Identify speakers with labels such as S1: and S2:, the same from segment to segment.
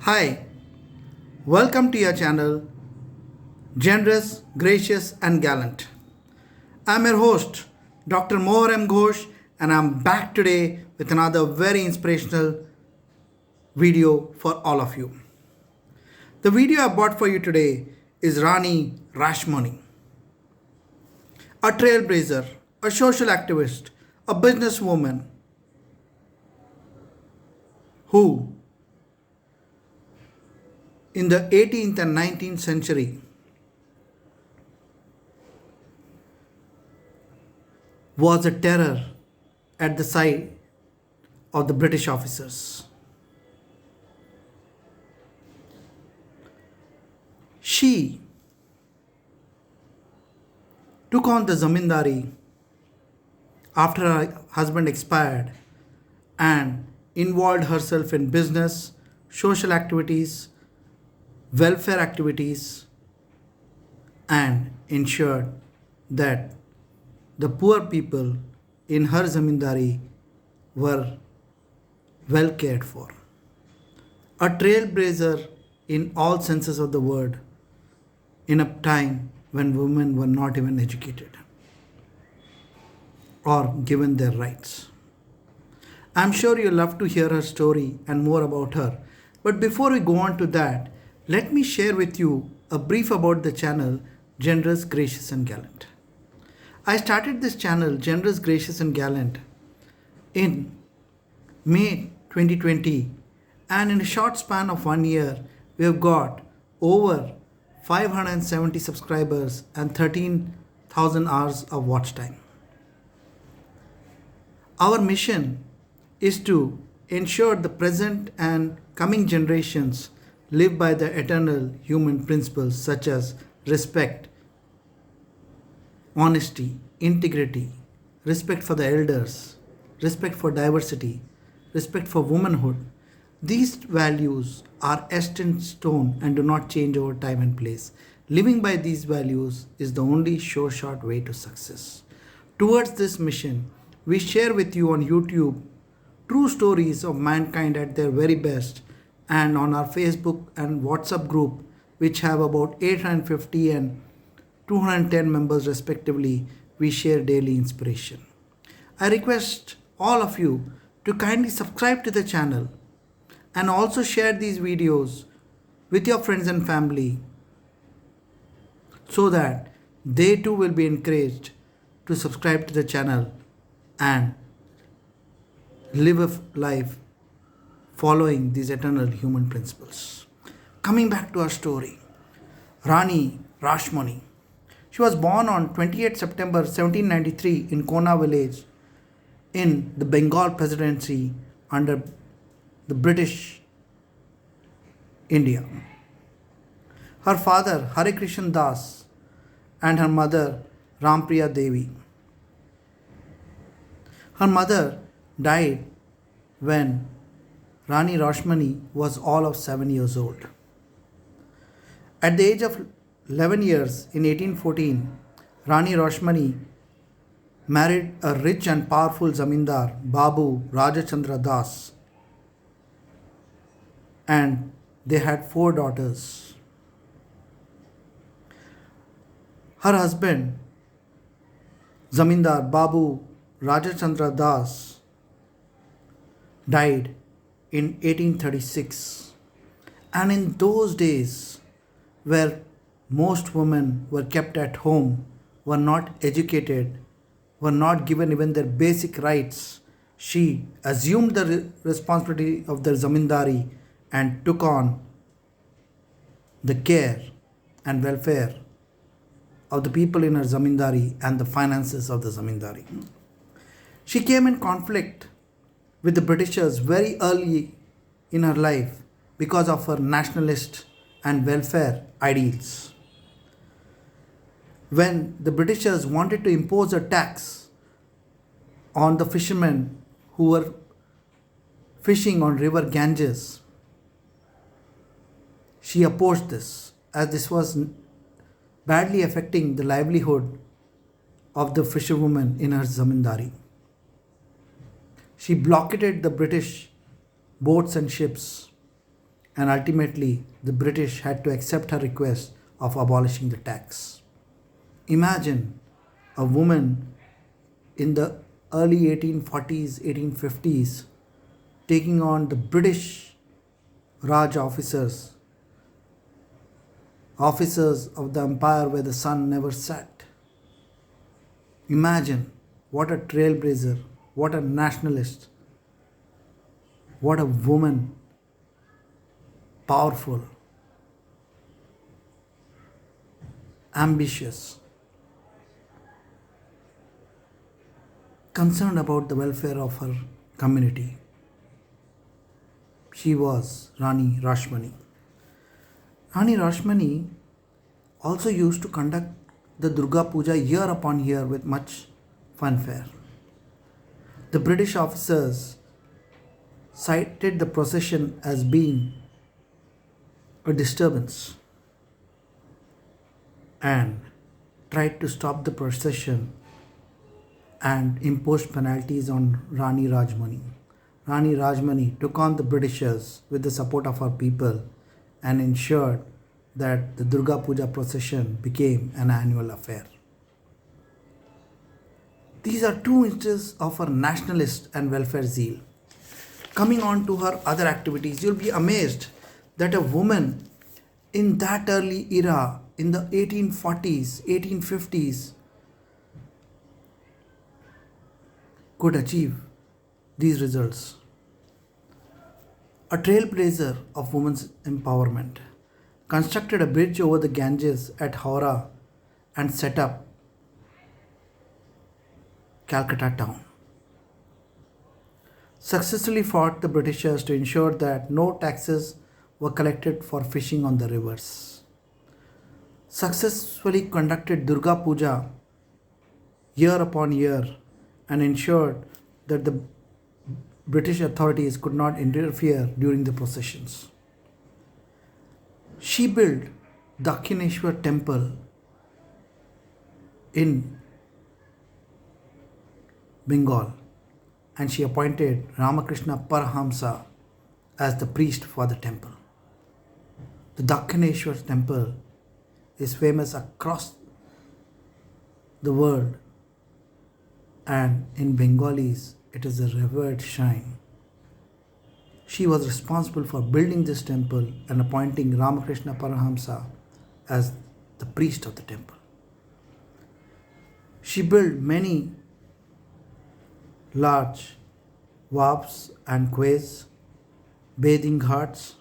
S1: Hi, welcome to your channel, Generous, Gracious, and Gallant. I'm your host, Dr. Mohar M. Ghosh, and I'm back today with another very inspirational video for all of you. The video I bought for you today is Rani Rashmani, a trailblazer, a social activist, a businesswoman who, in the 18th and 19th century, was a terror at the side of the British officers. She took on the zamindari after her husband expired and involved herself in business, social activities, welfare activities, and ensured that the poor people in her zamindari were well cared for. A trailblazer in all senses of the word in a time when women were not even educated or given their rights. I'm sure you'll love to hear her story and more about her. But before we go on to that, let me share with you a brief about the channel Generous, Gracious, and Gallant. I started this channel, Generous, Gracious, and Gallant, in May 2020, and in a short span of 1 year, we have got over 570 subscribers and 13,000 hours of watch time. Our mission is to ensure the present and coming generations live by the eternal human principles such as respect, honesty, integrity, respect for the elders, respect for diversity, respect for womanhood. These values are etched in stone and do not change over time and place. Living by these values is the only sure shot way to success. Towards this mission, we share with you on YouTube true stories of mankind at their very best, and on our Facebook and WhatsApp group, which have about 850 and 210 members respectively, we share daily inspiration. I request all of you to kindly subscribe to the channel and also share these videos with your friends and family so that they too will be encouraged to subscribe to the channel and live a life following these eternal human principles. Coming back to our story, Rani Rashmani. She was born on 28 September 1793 in Kona village in the Bengal Presidency under the British India. Her father Hare Krishna Das and her mother Rampriya Devi. Her mother died when Rani Rashmani was all of 7 years old. At the age of 11 years in 1814, Rani Rashmani married a rich and powerful zamindar, Babu Rajachandra Das, and they had 4 daughters. Her husband, zamindar Babu Rajachandra Das, died in 1836, and in those days where most women were kept at home, were not educated, were not given even their basic rights, she assumed the responsibility of the zamindari and took on the care and welfare of the people in her zamindari and the finances of the zamindari. She came in conflict with the Britishers very early in her life because of her nationalist and welfare ideals. When the Britishers wanted to impose a tax on the fishermen who were fishing on river Ganges, she opposed this as this was badly affecting the livelihood of the fisherwoman in her zamindari. She blockaded the British boats and ships and ultimately the British had to accept her request of abolishing the tax. Imagine a woman in the early 1840s, 1850s taking on the British Raj officers, officers of the empire where the sun never set. Imagine what a trailblazer, what a nationalist, what a woman, powerful, ambitious, concerned about the welfare of her community. She was Rani Rashmani. Rani Rashmani also used to conduct the Durga Puja year upon year with much fanfare. The British officers cited the procession as being a disturbance and tried to stop the procession and imposed penalties on Rani Rajmani. Rani Rajmani took on the Britishers with the support of her people and ensured that the Durga Puja procession became an annual affair. These are two instances of her nationalist and welfare zeal. Coming on to her other activities, you'll be amazed that a woman in that early era, in the 1840s, 1850s, could achieve these results. A trailblazer of women's empowerment, constructed a bridge over the Ganges at Howrah and set up Calcutta town. Successfully fought the Britishers to ensure that no taxes were collected for fishing on the rivers. Successfully conducted Durga Puja year upon year and ensured that the British authorities could not interfere during the processions. She built Dakshineshwar temple in Bengal and she appointed Ramakrishna Paramahamsa as the priest for the temple. The Dakshineshwar temple is famous across the world and in Bengalis it is a revered shrine. She was responsible for building this temple and appointing Ramakrishna Paramahamsa as the priest of the temple. She built many large wharfs and quays, bathing ghats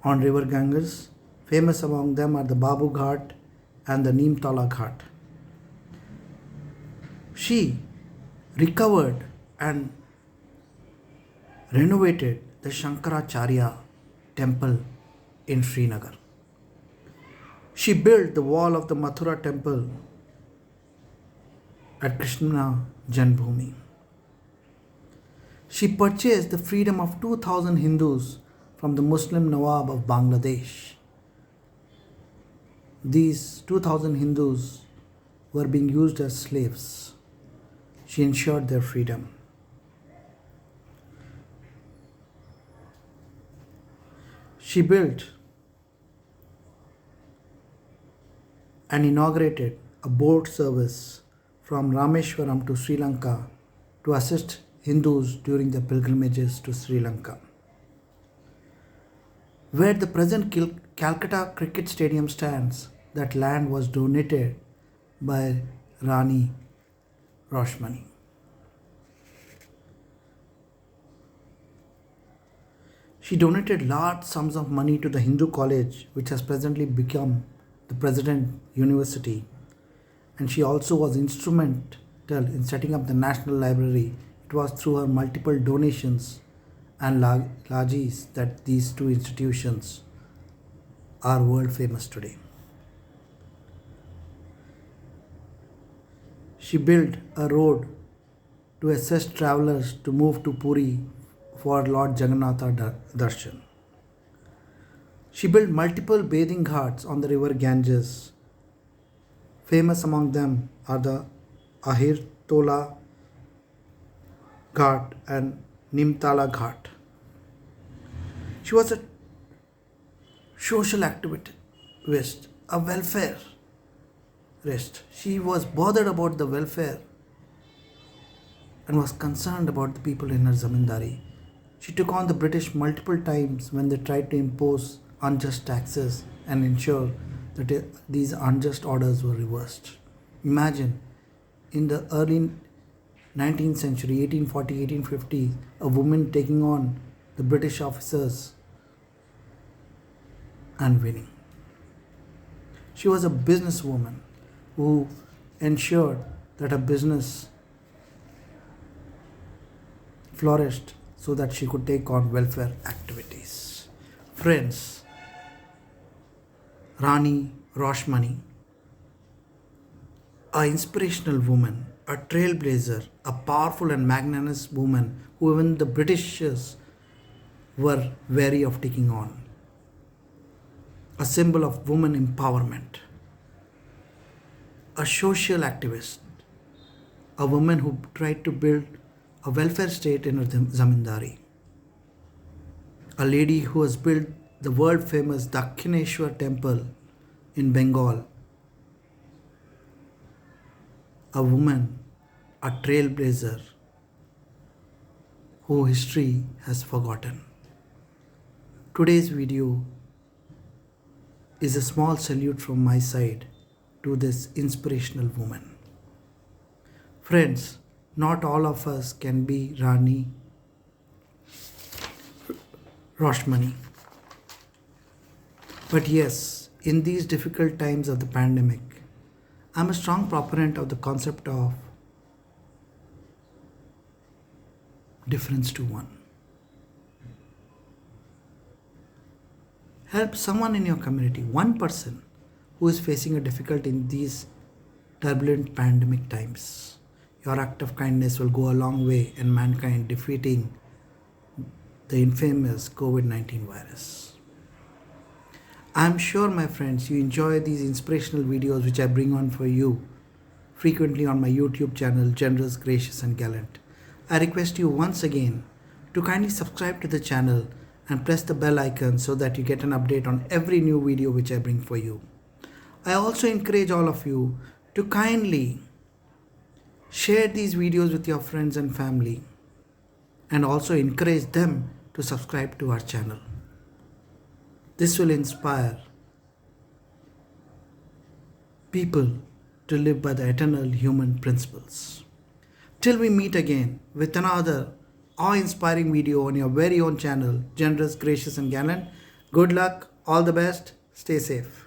S1: on river Ganges. Famous among them are the Babu Ghat and the Neemtala Ghat. She recovered and renovated the Shankaracharya temple in Srinagar. She built the wall of the Mathura temple at Krishna Janmabhoomi. She purchased the freedom of 2000 Hindus from the Muslim Nawab of Bangladesh. These 2000 Hindus were being used as slaves. She ensured their freedom. She built and inaugurated a boat service from Rameshwaram to Sri Lanka to assist Hindus during their pilgrimages to Sri Lanka. Where the present Calcutta Cricket Stadium stands, that land was donated by Rani Rashmani. She donated large sums of money to the Hindu College, which has presently become the President University, and she also was instrumental in setting up the National Library. It was through her multiple donations and largesse that these two institutions are world famous today. She built a road to assist travelers to move to Puri for Lord Jagannatha Darshan. She built multiple bathing ghats on the river Ganges. Famous among them are the Ahirtola Ghat and Nimtala Ghat. She was a social activist, a welfareist. She was bothered about the welfare and was concerned about the people in her zamindari. She took on the British multiple times when they tried to impose unjust taxes and ensure that these unjust orders were reversed. Imagine in the early 19th century, 1840, 1850, a woman taking on the British officers and winning. She was a businesswoman who ensured that her business flourished so that she could take on welfare activities. Friends, Rani Roshmani, an inspirational woman, a trailblazer, a powerful and magnanimous woman who even the Britishers were wary of taking on. A symbol of woman empowerment, a social activist, a woman who tried to build a welfare state in her zamindari, a lady who has built the world famous Dakshineshwar temple in Bengal, a woman, a trailblazer who history has forgotten. Today's video is a small salute from my side to this inspirational woman. Friends, not all of us can be Rani Roshmani. But yes, in these difficult times of the pandemic, I'm a strong proponent of the concept of difference to one. Help someone in your community, one person who is facing a difficulty in these turbulent pandemic times. Your act of kindness will go a long way in mankind defeating the infamous COVID-19 virus. I'm sure, my friends, you enjoy these inspirational videos which I bring on for you frequently on my YouTube channel, Generous, Gracious and Gallant. I request you once again to kindly subscribe to the channel and press the bell icon so that you get an update on every new video which I bring for you. I also encourage all of you to kindly share these videos with your friends and family and also encourage them to subscribe to our channel. This will inspire people to live by the eternal human principles. Till we meet again with another awe-inspiring video on your very own channel, Generous, Gracious and Gallant. Good luck, all the best, stay safe.